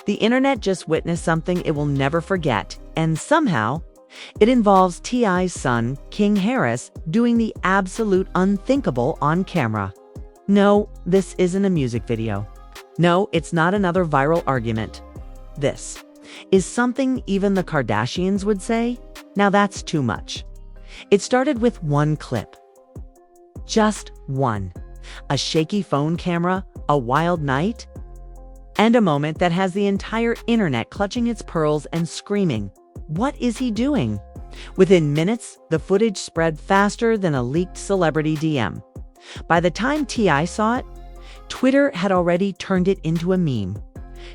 The internet just witnessed something it will never forget, and somehow, it involves T.I.'s son, King Harris, doing the absolute unthinkable on camera. No, this isn't a music video. No, it's not another viral argument. This is something even the Kardashians would say, now that's too much. It started with one clip. Just one. A shaky phone camera, a wild night, and a moment that has the entire internet clutching its pearls and screaming, "What is he doing?" Within minutes, the footage spread faster than a leaked celebrity DM. By the time T.I. saw it, Twitter had already turned it into a meme.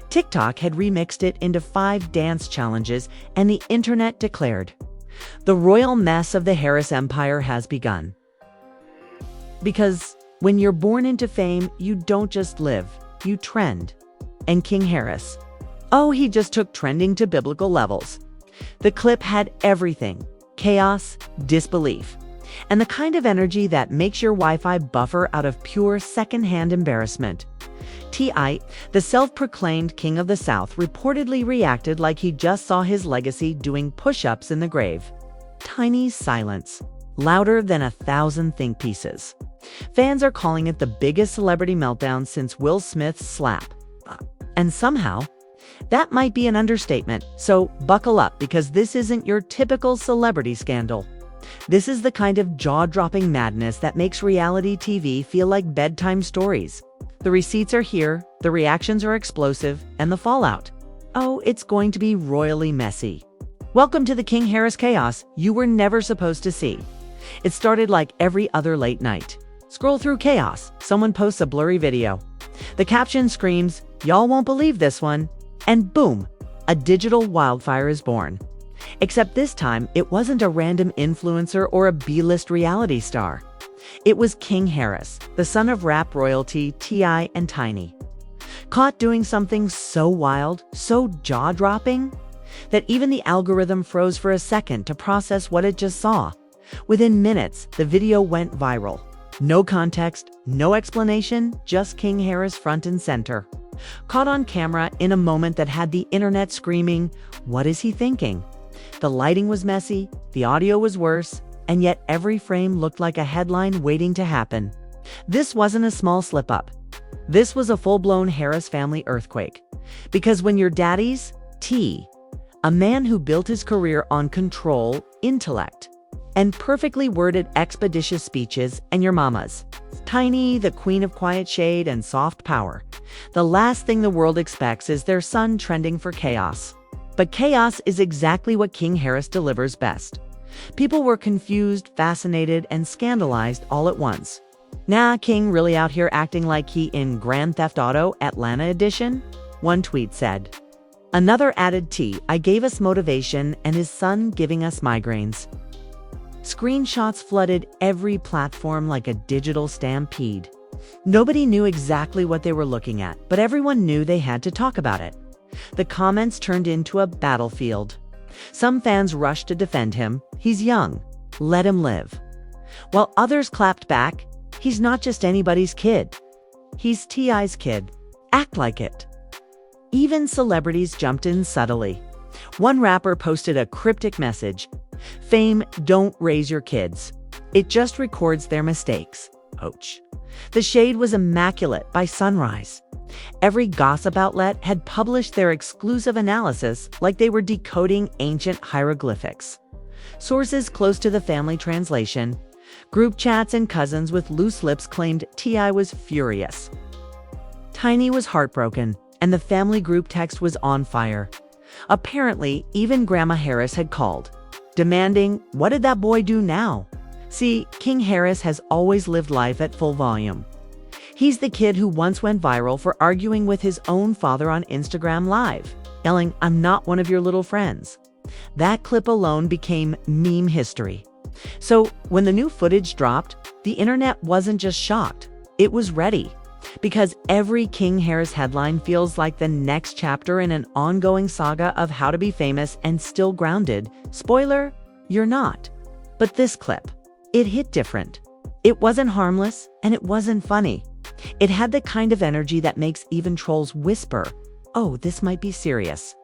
TikTok had remixed it into 5 dance challenges, and the internet declared, "The royal mess of the Harris empire has begun." Because when you're born into fame, you don't just live, you trend. And King Harris, oh, he just took trending to biblical levels. The clip had everything: chaos, disbelief, and the kind of energy that makes your Wi-Fi buffer out of pure secondhand embarrassment. T.I., the self-proclaimed king of the South, reportedly reacted like he just saw his legacy doing push-ups in the grave. Tiny's silence, louder than 1,000 think pieces. Fans are calling it the biggest celebrity meltdown since Will Smith's slap. And somehow, that might be an understatement, so buckle up because this isn't your typical celebrity scandal. This is the kind of jaw-dropping madness that makes reality TV feel like bedtime stories. The receipts are here, the reactions are explosive, and the fallout. Oh, it's going to be royally messy. Welcome to the King Harris chaos you were never supposed to see. It started like every other late night. Scroll through chaos, someone posts a blurry video. The caption screams, "Y'all won't believe this one," and boom, a digital wildfire is born. Except this time, it wasn't a random influencer or a B-list reality star. It was King Harris, the son of rap royalty T.I. and Tiny. Caught doing something so wild, so jaw-dropping, that even the algorithm froze for a second to process what it just saw. Within minutes, the video went viral. No context, no explanation, just King Harris front and center. Caught on camera in a moment that had the internet screaming, "What is he thinking?" The lighting was messy, the audio was worse, and yet every frame looked like a headline waiting to happen. This wasn't a small slip-up. This was a full-blown Harris family earthquake. Because when your daddy's T, a man who built his career on control, intellect, and perfectly worded expeditious speeches, and your mama's Tiny, the queen of quiet shade and soft power, the last thing the world expects is their son trending for chaos. But chaos is exactly what King Harris delivers best. People were confused, fascinated, and scandalized all at once. Nah, King really out here acting like he in Grand Theft Auto Atlanta Edition? One tweet said. Another added I gave us motivation and his son giving us migraines. Screenshots flooded every platform like a digital stampede. Nobody knew exactly what they were looking at, but everyone knew they had to talk about it. The comments turned into a battlefield. Some fans rushed to defend him. He's young. Let him live. While others clapped back, he's not just anybody's kid. He's T.I.'s kid. Act like it. Even celebrities jumped in subtly. One rapper posted a cryptic message. Fame don't raise your kids. It just records their mistakes. Ouch. The shade was immaculate by sunrise. Every gossip outlet had published their exclusive analysis like they were decoding ancient hieroglyphics. Sources close to the family translation, group chats and cousins with loose lips claimed T.I. was furious. Tiny was heartbroken, and the family group text was on fire. Apparently, even Grandma Harris had called, demanding, "What did that boy do now?" See, King Harris has always lived life at full volume. He's the kid who once went viral for arguing with his own father on Instagram Live, yelling, "I'm not one of your little friends." That clip alone became meme history. So when the new footage dropped, the internet wasn't just shocked, it was ready. Because every King Harris headline feels like the next chapter in an ongoing saga of how to be famous and still grounded. Spoiler, you're not. But this clip, it hit different. It wasn't harmless and it wasn't funny. It had the kind of energy that makes even trolls whisper, oh, this might be serious.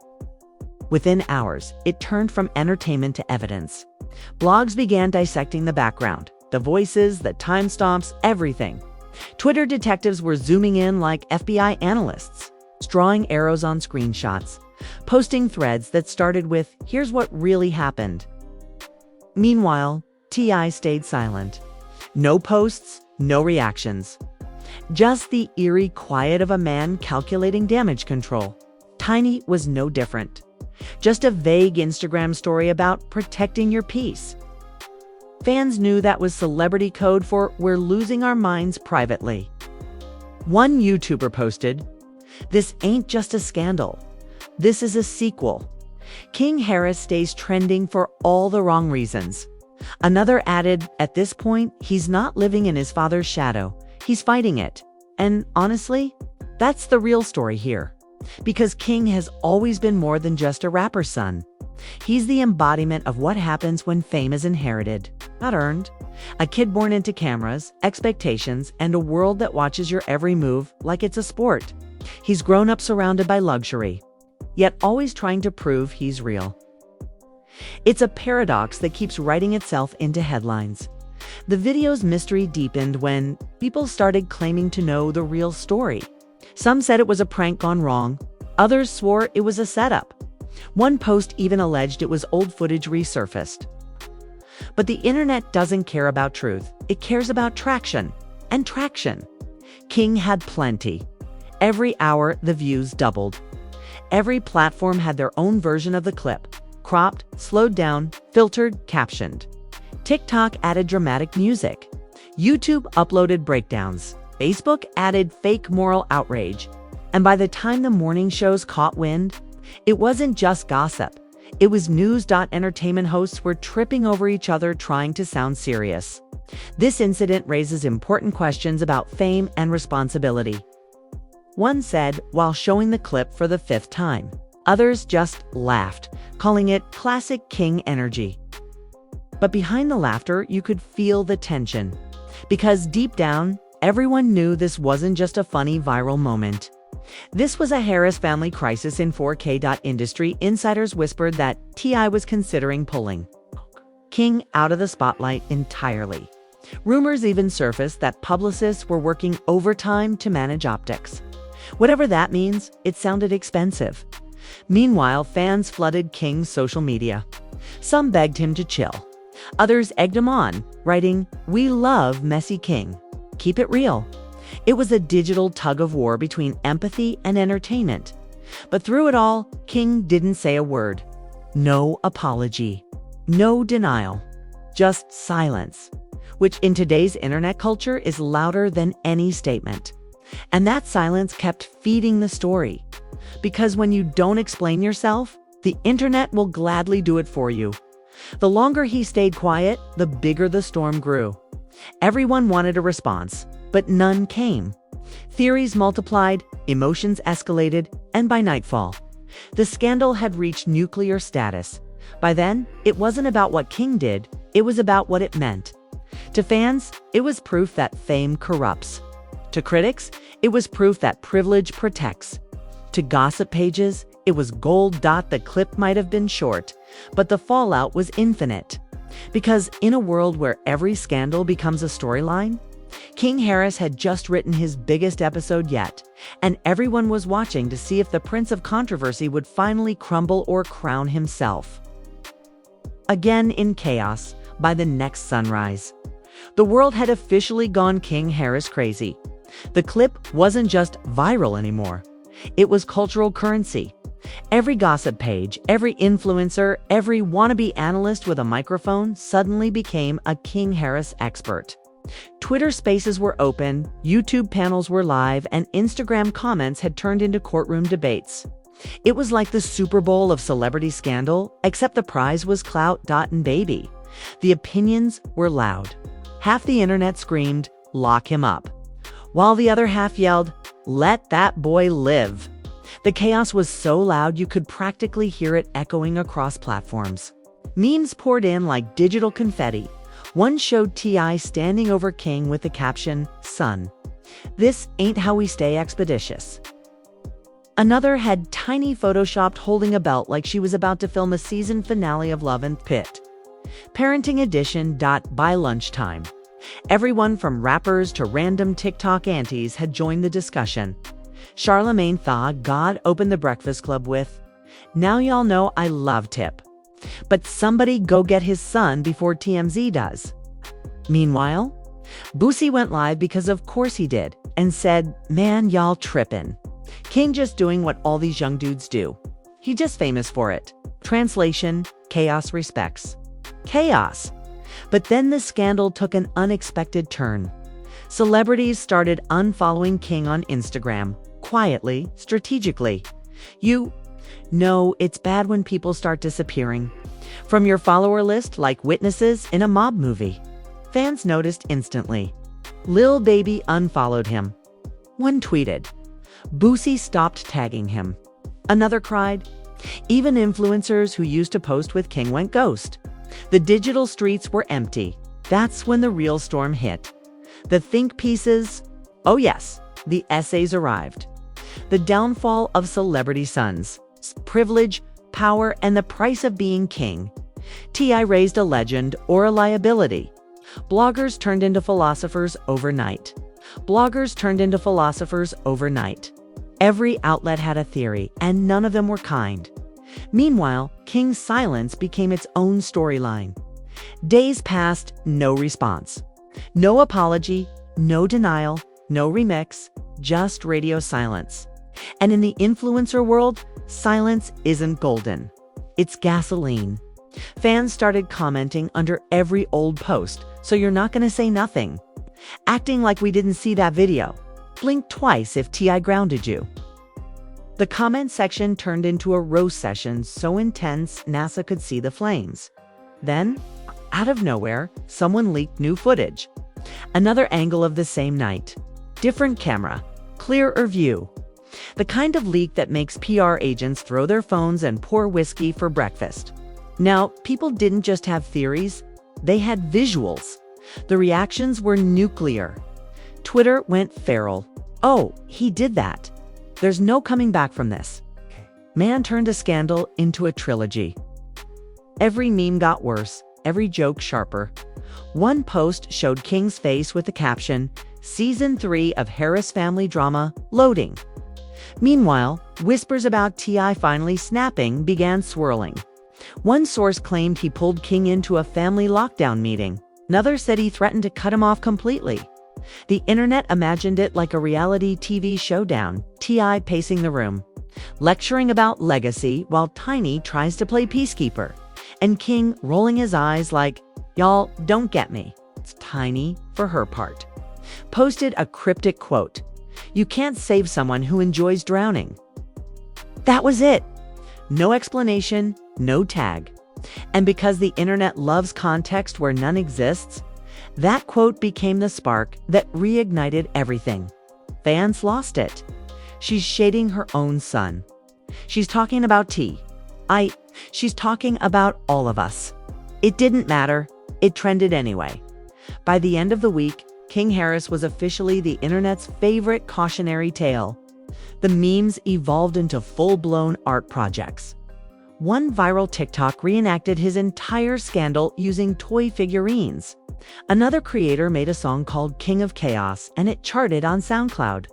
Within hours, it turned from entertainment to evidence. Blogs began dissecting the background, the voices, the timestamps, everything. Twitter detectives were zooming in like FBI analysts, drawing arrows on screenshots, posting threads that started with, "Here's what really happened." Meanwhile, T.I. stayed silent. No posts, no reactions. Just the eerie quiet of a man calculating damage control. Tiny was no different. Just a vague Instagram story about protecting your peace. Fans knew that was celebrity code for "we're losing our minds privately." One YouTuber posted, "This ain't just a scandal. This is a sequel. King Harris stays trending for all the wrong reasons." Another added, "At this point, he's not living in his father's shadow. He's fighting it." And honestly, that's the real story here. Because King has always been more than just a rapper's son. He's the embodiment of what happens when fame is inherited, not earned. A kid born into cameras, expectations, and a world that watches your every move like it's a sport. He's grown up surrounded by luxury, yet always trying to prove he's real. It's a paradox that keeps writing itself into headlines. The video's mystery deepened when people started claiming to know the real story. Some said it was a prank gone wrong. Others swore it was a setup. One post even alleged it was old footage resurfaced. But the internet doesn't care about truth. It cares about traction. And traction. King had plenty. Every hour, the views doubled. Every platform had their own version of the clip. Cropped, slowed down, filtered, captioned. TikTok added dramatic music. YouTube uploaded breakdowns. Facebook added fake moral outrage. And by the time the morning shows caught wind, it wasn't just gossip. It was news. Entertainment hosts were tripping over each other trying to sound serious. This incident raises important questions about fame and responsibility. One said while showing the clip for the 5th time. Others just laughed, calling it classic King energy. But behind the laughter, you could feel the tension. Because deep down, everyone knew this wasn't just a funny viral moment. This was a Harris family crisis in 4K. Industry insiders whispered that T.I. was considering pulling King out of the spotlight entirely. Rumors even surfaced that publicists were working overtime to manage optics. Whatever that means, it sounded expensive. Meanwhile, fans flooded King's social media. Some begged him to chill. Others egged him on, writing, "We love messy King. Keep it real." It was a digital tug-of-war between empathy and entertainment. But through it all, King didn't say a word. No apology. No denial. Just silence. Which in today's internet culture is louder than any statement. And that silence kept feeding the story. Because when you don't explain yourself, the internet will gladly do it for you. The longer he stayed quiet, the bigger the storm grew. Everyone wanted a response, but none came. Theories multiplied, emotions escalated, and by nightfall, the scandal had reached nuclear status. By then, it wasn't about what King did, it was about what it meant. To fans, it was proof that fame corrupts. To critics, it was proof that privilege protects. To gossip pages, it was gold. The clip might have been short, but the fallout was infinite. Because in a world where every scandal becomes a storyline, King Harris had just written his biggest episode yet, and everyone was watching to see if the Prince of Controversy would finally crumble or crown himself. Again in chaos by the next sunrise. The world had officially gone King Harris crazy. The clip wasn't just viral anymore. It was cultural currency. Every gossip page, every influencer, every wannabe analyst with a microphone suddenly became a King Harris expert. Twitter spaces were open, YouTube panels were live, and Instagram comments had turned into courtroom debates. It was like the Super Bowl of celebrity scandal, except the prize was clout. And baby, the opinions were loud. Half the internet screamed, "Lock him up," while the other half yelled, "Let that boy live." The chaos was so loud you could practically hear it echoing across platforms. Memes poured in like digital confetti. One showed T.I. standing over King with the caption, "Son, this ain't how we stay expeditious." Another had Tiny photoshopped holding a belt like she was about to film a season finale of Love and Pit. Parenting Edition. By lunchtime, everyone from rappers to random TikTok aunties had joined the discussion. Charlemagne Tha God opened the Breakfast Club with, "Now y'all know I love Tip, but somebody go get his son before TMZ does." Meanwhile, Boosie went live because of course he did and said, "Man, y'all trippin'. King just doing what all these young dudes do. He just famous for it." Translation: chaos respects. Chaos. But then the scandal took an unexpected turn. Celebrities started unfollowing King on Instagram, quietly, strategically. You know it's bad when people start disappearing from your follower list like witnesses in a mob movie. Fans noticed instantly. Lil Baby unfollowed him. One tweeted, "Boosie stopped tagging him." Another cried. Even influencers who used to post with King went ghost. The digital streets were empty. That's when the real storm hit. The think pieces. Oh yes, the essays arrived. The downfall of celebrity sons. Privilege, power, and the price of being king. T.I. raised a legend or a liability. Bloggers turned into philosophers overnight. Every outlet had a theory, and none of them were kind. Meanwhile, King's silence became its own storyline. Days passed, no response. No apology, no denial, no remix, just radio silence. And in the influencer world, silence isn't golden. It's gasoline. Fans started commenting under every old post, "So you're not gonna say nothing?" Acting like we didn't see that video. Blink twice if T.I. grounded you. The comment section turned into a roast session so intense NASA could see the flames. Then, out of nowhere, someone leaked new footage. Another angle of the same night. Different camera. Clearer view. The kind of leak that makes PR agents throw their phones and pour whiskey for breakfast. Now, people didn't just have theories, they had visuals. The reactions were nuclear. Twitter went feral. "Oh, he did that. There's no coming back from this." Man turned a scandal into a trilogy. Every meme got worse, every joke sharper. One post showed King's face with the caption, "Season 3 of Harris family drama, loading." Meanwhile, whispers about T.I. finally snapping began swirling. One source claimed he pulled King into a family lockdown meeting. Another said he threatened to cut him off completely. The internet imagined it like a reality TV showdown, T.I. pacing the room, lecturing about legacy while Tiny tries to play peacekeeper, and King rolling his eyes like, "Y'all don't get me." It's Tiny, for her part, posted a cryptic quote, "You can't save someone who enjoys drowning." That was it. No explanation, no tag. And because the internet loves context where none exists, that quote became the spark that reignited everything. Fans lost it. She's shading her own son. She's talking about She's talking about all of us. It didn't matter. It trended anyway. By the end of the week, King Harris was officially the internet's favorite cautionary tale. The memes evolved into full-blown art projects. One viral TikTok reenacted his entire scandal using toy figurines. Another creator made a song called King of Chaos, and it charted on SoundCloud.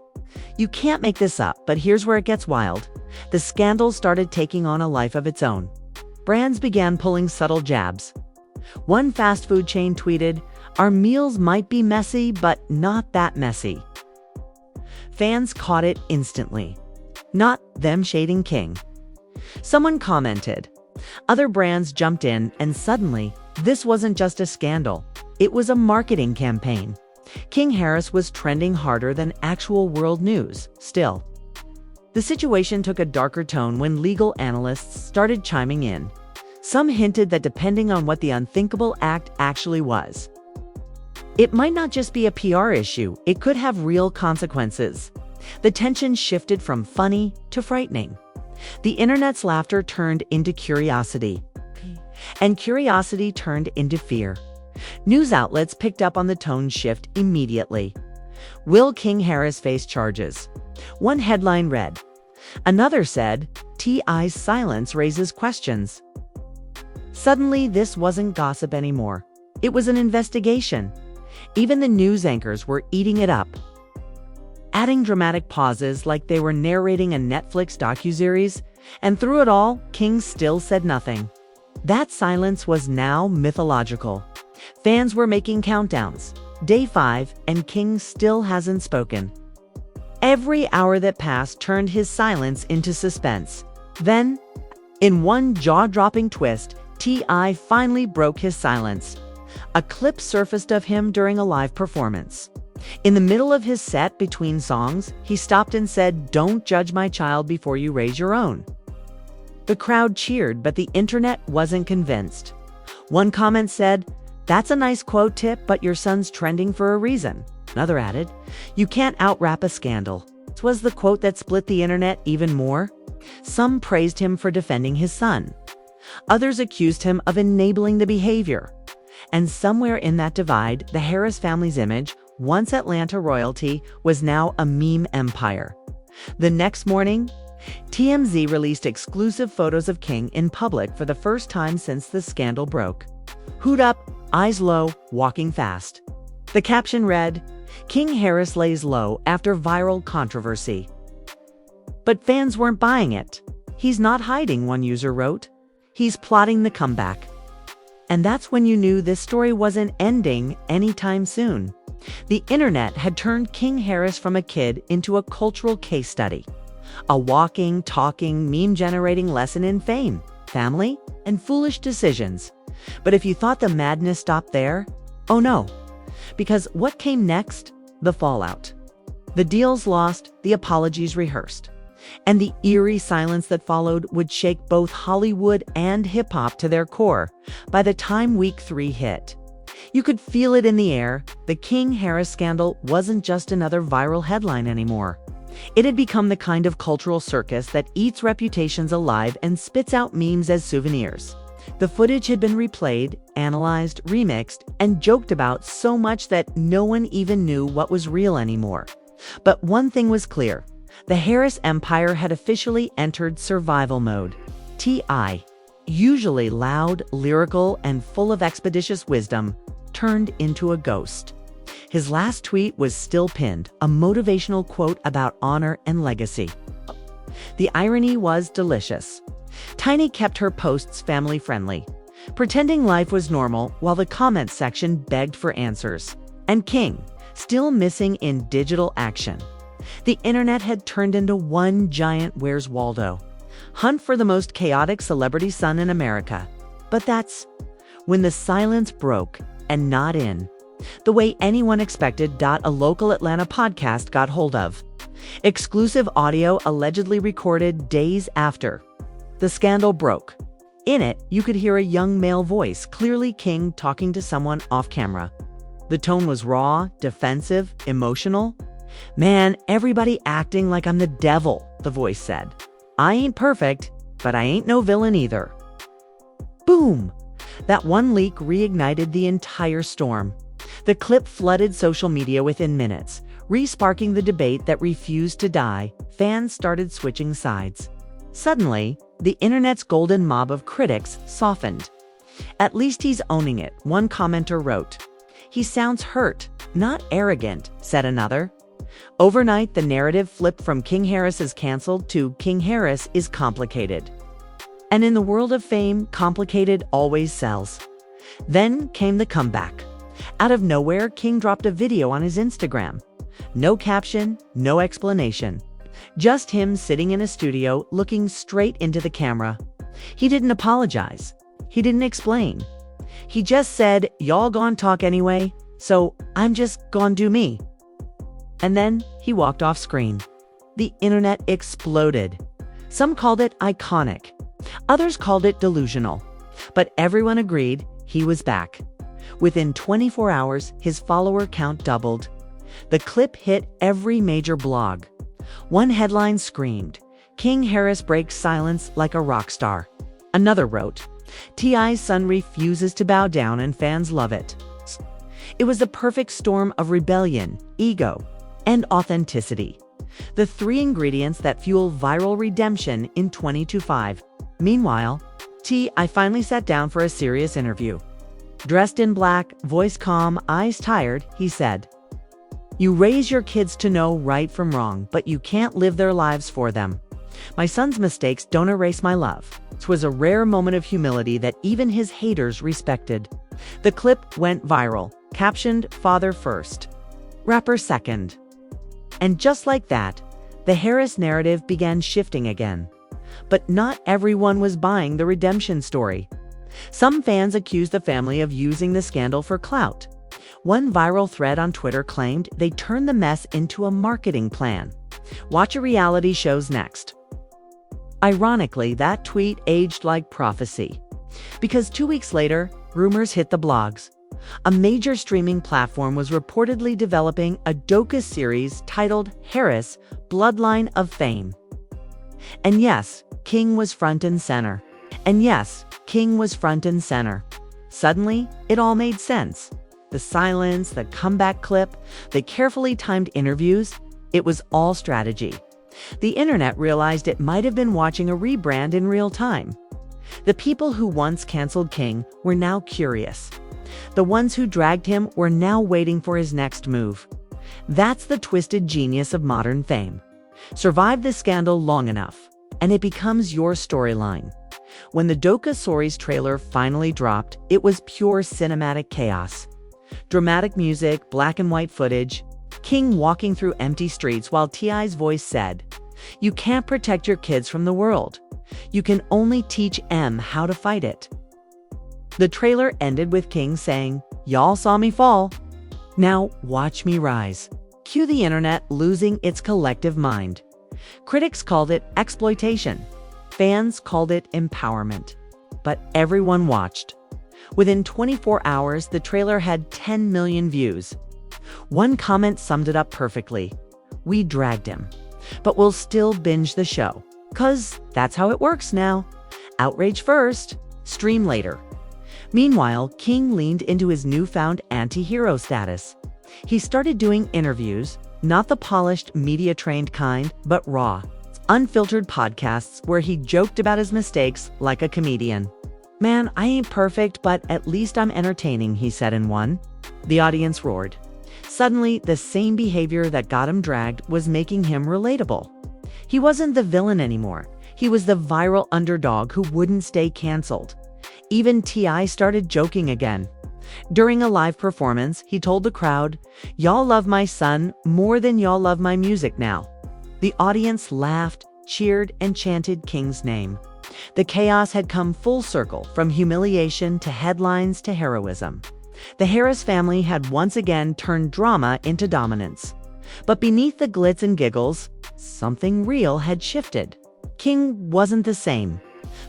You can't make this up, but here's where it gets wild. The scandal started taking on a life of its own. Brands began pulling subtle jabs. One fast food chain tweeted, "Our meals might be messy, but not that messy." Fans caught it instantly. Not them shading King. Someone commented. Other brands jumped in, and suddenly, this wasn't just a scandal. It was a marketing campaign. King Harris was trending harder than actual world news, still. The situation took a darker tone when legal analysts started chiming in. Some hinted that depending on what the unthinkable act actually was, it might not just be a PR issue, it could have real consequences. The tension shifted from funny to frightening. The internet's laughter turned into curiosity, and curiosity turned into fear. News outlets picked up on the tone shift immediately. Will King Harris face charges? One headline read, Another said, T.I.'s silence raises questions. Suddenly, this wasn't gossip anymore. It was an investigation. Even the news anchors were eating it up, adding dramatic pauses like they were narrating a Netflix docuseries, and through it all, King still said nothing. That silence was now mythological. Fans were making countdowns. Day 5, and King still hasn't spoken. Every hour that passed turned his silence into suspense. Then, in one jaw-dropping twist, T.I. finally broke his silence. A clip surfaced of him during a live performance. In the middle of his set between songs, he stopped and said, "Don't judge my child before you raise your own." The crowd cheered, but the internet wasn't convinced. One comment said, "That's a nice quote tip, but your son's trending for a reason." Another added, "You can't out-rap a scandal." This was the quote that split the internet even more. Some praised him for defending his son. Others accused him of enabling the behavior. And somewhere in that divide, the Harris family's image, once Atlanta royalty, was now a meme empire. The next morning, TMZ released exclusive photos of King in public for the first time since the scandal broke. Hood up, eyes low, walking fast. The caption read, "King Harris lays low after viral controversy." But fans weren't buying it. "He's not hiding," one user wrote. "He's plotting the comeback." And that's when you knew this story wasn't ending anytime soon. The internet had turned King Harris from a kid into a cultural case study. A walking, talking, meme-generating lesson in fame, family, and foolish decisions. But if you thought the madness stopped there, oh no. Because what came next? The fallout. The deals lost, the apologies rehearsed. And the eerie silence that followed would shake both Hollywood and hip-hop to their core by the time week 3 hit. You could feel it in the air. The King Harris scandal wasn't just another viral headline anymore. It had become the kind of cultural circus that eats reputations alive and spits out memes as souvenirs. The footage had been replayed, analyzed, remixed, and joked about so much that no one even knew what was real anymore. But one thing was clear. The Harris empire had officially entered survival mode. T.I., usually loud, lyrical, and full of expeditious wisdom, turned into a ghost. His last tweet was still pinned, a motivational quote about honor and legacy. The irony was delicious. Tiny kept her posts family-friendly, pretending life was normal while the comments section begged for answers. And King, still missing in digital action. The internet had turned into one giant Where's Waldo? Hunt for the most chaotic celebrity son in America. But that's when the silence broke, and not in the way anyone expected. A local Atlanta podcast got hold of exclusive audio allegedly recorded days after the scandal broke. In it, you could hear a young male voice, clearly King talking to someone off camera. The tone was raw, defensive, emotional. "Man, everybody acting like I'm the devil," the voice said. "I ain't perfect, but I ain't no villain either." Boom! That one leak reignited the entire storm. The clip flooded social media within minutes, re-sparking the debate that refused to die. Fans started switching sides. Suddenly, the internet's golden mob of critics softened. "At least he's owning it," one commenter wrote. "He sounds hurt, not arrogant," said another. Overnight, the narrative flipped from King Harris is canceled to King Harris is complicated. And in the world of fame, complicated always sells. Then came the comeback. Out of nowhere, King dropped a video on his Instagram. No caption, no explanation. Just him sitting in a studio looking straight into the camera. He didn't apologize. He didn't explain. He just said, "Y'all gon' talk anyway, so I'm just gon' do me." And then he walked off screen. The internet exploded. Some called it iconic. Others called it delusional. But everyone agreed he was back. Within 24 hours, his follower count doubled. The clip hit every major blog. One headline screamed, "King Harris breaks silence like a rock star." Another wrote, "T.I.'s son refuses to bow down and fans love it." It was the perfect storm of rebellion, ego, and authenticity. The three ingredients that fuel viral redemption in 2025. Meanwhile, I finally sat down for a serious interview. Dressed in black, voice calm, eyes tired, he said, "You raise your kids to know right from wrong, but you can't live their lives for them. My son's mistakes don't erase my love." It was a rare moment of humility that even his haters respected. The clip went viral, captioned "Father First, Rapper Second." And just like that, the Harris narrative began shifting again. But not everyone was buying the redemption story. Some fans accused the family of using the scandal for clout. One viral thread on Twitter claimed they turned the mess into a marketing plan. Watch a reality show's next. Ironically, that tweet aged like prophecy. Because 2 weeks later, rumors hit the blogs. A major streaming platform was reportedly developing a docu-series titled Harris: Bloodline of Fame. And yes, King was front and center. Suddenly, it all made sense. The silence, the comeback clip, the carefully timed interviews, it was all strategy. The internet realized it might have been watching a rebrand in real time. The people who once canceled King were now curious. The ones who dragged him were now waiting for his next move. That's the twisted genius of modern fame. Survive the scandal long enough, and it becomes your storyline. When the docu-series trailer finally dropped, it was pure cinematic chaos. Dramatic music, black and white footage, King walking through empty streets while T.I.'s voice said, "You can't protect your kids from the world. You can only teach them how to fight it." The trailer ended with King saying, "Y'all saw me fall. Now watch me rise." Cue the internet losing its collective mind. Critics called it exploitation. Fans called it empowerment. But everyone watched. Within 24 hours, the trailer had 10 million views. One comment summed it up perfectly. "We dragged him, but we'll still binge the show. 'Cause that's how it works now. Outrage first, stream later." Meanwhile, King leaned into his newfound anti-hero status. He started doing interviews, not the polished, media-trained kind, but raw, unfiltered podcasts where he joked about his mistakes like a comedian. "Man, I ain't perfect, but at least I'm entertaining," he said in one. The audience roared. Suddenly, the same behavior that got him dragged was making him relatable. He wasn't the villain anymore. He was the viral underdog who wouldn't stay canceled. Even T.I. started joking again. During a live performance, he told the crowd, "Y'all love my son more than y'all love my music now." The audience laughed, cheered, and chanted King's name. The chaos had come full circle, from humiliation to headlines to heroism. The Harris family had once again turned drama into dominance. But beneath the glitz and giggles, something real had shifted. King wasn't the same.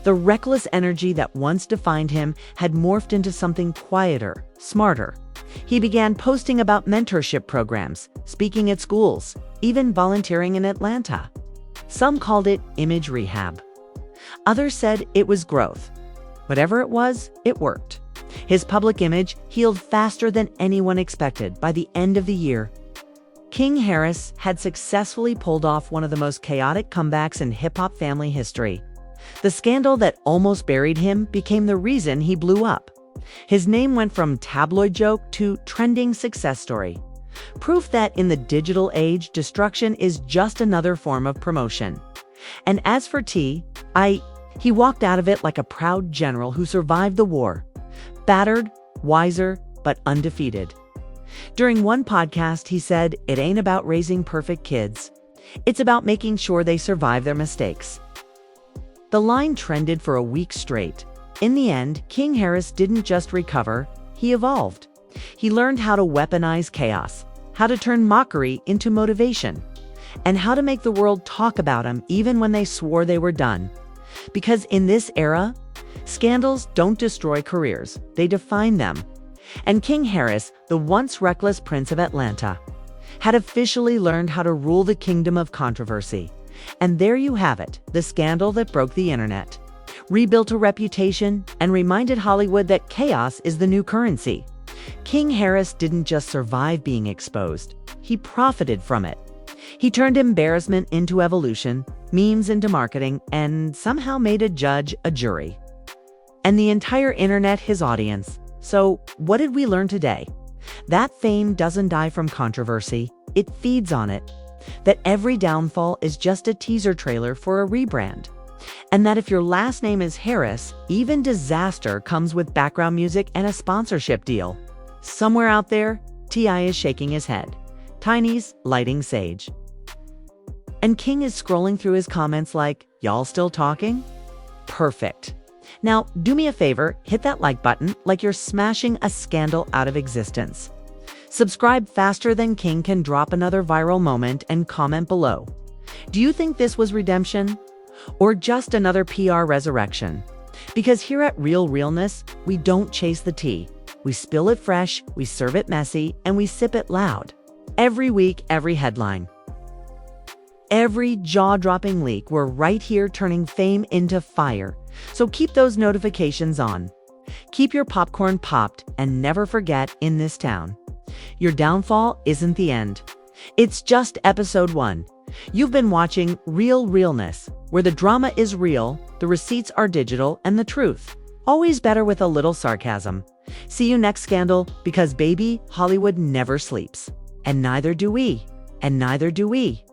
The reckless energy that once defined him had morphed into something quieter, smarter. He began posting about mentorship programs, speaking at schools, even volunteering in Atlanta. Some called it image rehab. Others said it was growth. Whatever it was, it worked. His public image healed faster than anyone expected by the end of the year. King Harris had successfully pulled off one of the most chaotic comebacks in hip-hop family history. The scandal that almost buried him became the reason he blew up. His name went from tabloid joke to trending success story. Proof that in the digital age, destruction is just another form of promotion. And as for T.I., he walked out of it like a proud general who survived the war. Battered, wiser, but undefeated. During one podcast, he said, "It ain't about raising perfect kids. It's about making sure they survive their mistakes." The line trended for a week straight. In the end, King Harris didn't just recover, he evolved. He learned how to weaponize chaos, how to turn mockery into motivation, and how to make the world talk about him even when they swore they were done. Because in this era, scandals don't destroy careers, they define them. And King Harris, the once reckless Prince of Atlanta, had officially learned how to rule the kingdom of controversy. And there you have it, the scandal that broke the internet, rebuilt a reputation, and reminded Hollywood that chaos is the new currency. King Harris didn't just survive being exposed, he profited from it. He turned embarrassment into evolution, memes into marketing, and somehow made a judge a jury. And the entire internet his audience. So, what did we learn today? That fame doesn't die from controversy, it feeds on it. That every downfall is just a teaser trailer for a rebrand. And that if your last name is Harris, even disaster comes with background music and a sponsorship deal. Somewhere out there, T.I. is shaking his head. Tiny's lighting sage. And King is scrolling through his comments like, y'all still talking? Perfect. Now, do me a favor, hit that like button like you're smashing a scandal out of existence. Subscribe faster than King can drop another viral moment and comment below. Do you think this was redemption? Or just another PR resurrection? Because here at Real Realness, we don't chase the tea. We spill it fresh, we serve it messy, and we sip it loud. Every week, every headline. Every jaw-dropping leak, we're right here turning fame into fire. So keep those notifications on. Keep your popcorn popped and never forget, in this town, your downfall isn't the end. It's just episode 1. You've been watching Real Realness, where the drama is real, the receipts are digital, and the truth always better with a little sarcasm. See you next scandal, because baby, Hollywood never sleeps. And neither do we. And neither do we.